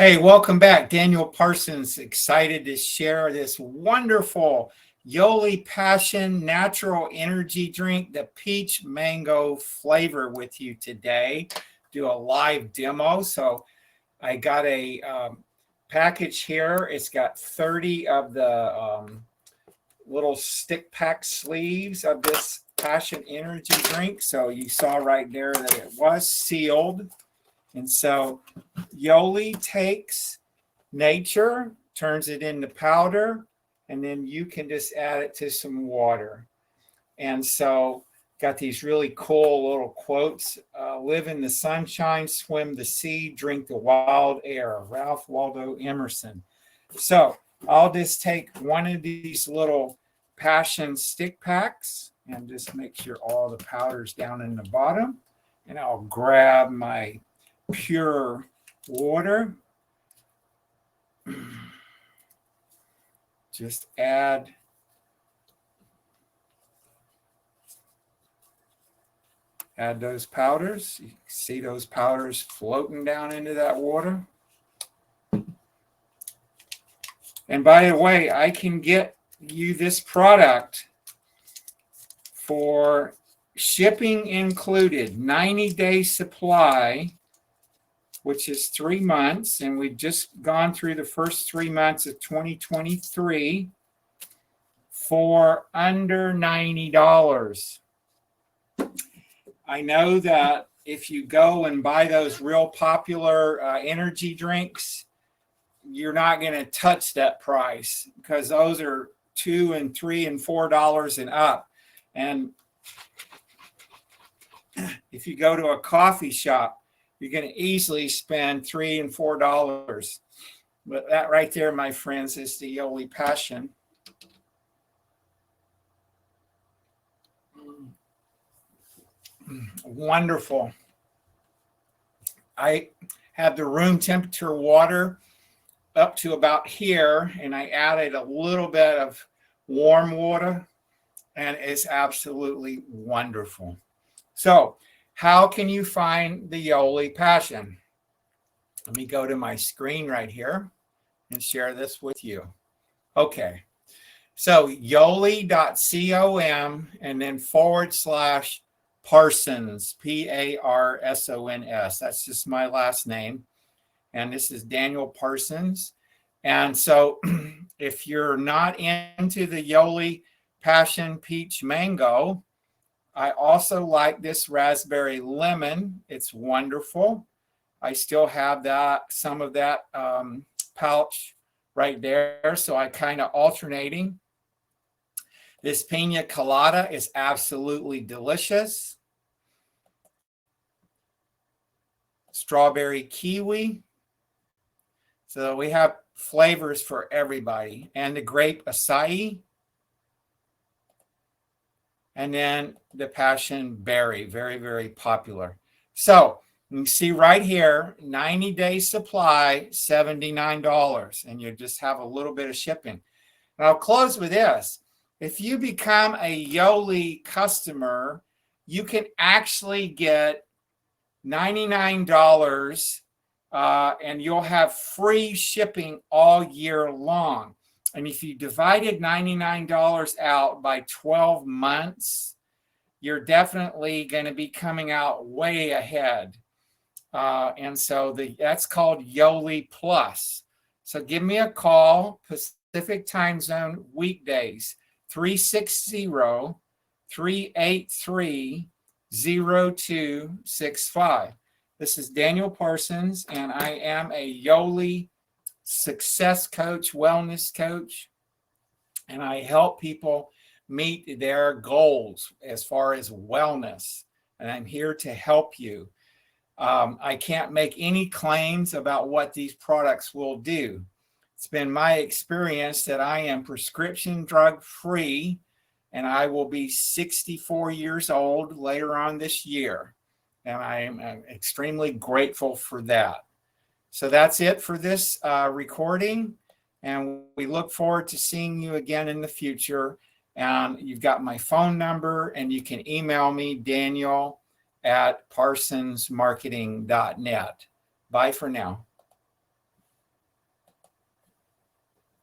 Hey, welcome back. Daniel Parsons, excited to share this wonderful Yoli Passion Natural Energy Drink, the peach mango flavor with you today. Do a live demo. So I got a package here. It's got 30 of the little stick pack sleeves of this Passion Energy Drink. So you saw right there that it was sealed. And so Yoli takes nature, turns it into powder, and then you can just add it to some water. And so got these really cool little quotes. Live in the sunshine, swim the sea, drink the wild air. Ralph Waldo Emerson. So I'll just take one of these little Passion stick packs and just make sure all the powder's down in the bottom. And I'll grab my pure water. Just add those powders. You can see those powders floating down into that water. And by the way, I can get you this product for shipping included, 90-day supply, which is 3 months, and we've just gone through the first 3 months of 2023 for under $90. I know that if you go and buy those real popular energy drinks, you're not going to touch that price because those are $2 and $3 and $4 and up. And if you go to a coffee shop, you're going to easily spend $3 and $4. But that right there, my friends, is the Yoli Passion. Wonderful. I have the room temperature water up to about here, and I added a little bit of warm water, and it's absolutely wonderful. So, how can you find the Yoli Passion? Let me go to my screen right here and share this with you. Okay, so yoli.com and then /Parsons, Parsons. That's just my last name. And this is Daniel Parsons. And so if you're not into the Yoli Passion Peach Mango, I also like this raspberry lemon. It's wonderful. I still have some of that pouch right there. So I kind of alternating. This pina colada is absolutely delicious. Strawberry kiwi. So we have flavors for everybody. And the grape acai. And then the passion berry, very, very popular. So you can see right here, 90-day supply, $79. And you just have a little bit of shipping. And I'll close with this. If you become a Yoli customer, you can actually get $99 and you'll have free shipping all year long. And if you divided $99 out by 12 months, you're definitely going to be coming out way ahead. And so that's called Yoli Plus. So give me a call, Pacific Time Zone, weekdays, 360-383-0265. This is Daniel Parsons, and I am a Yoli success coach, wellness coach, and I help people meet their goals as far as wellness, and I'm here to help you. I can't make any claims about what these products will do. It's been my experience that I am prescription drug free, and I will be 64 years old later on this year, and I am extremely grateful for that. So that's it for this recording, and we look forward to seeing you again in the future. And you've got my phone number, and you can email me, Daniel@parsonsmarketing.net. Bye for now.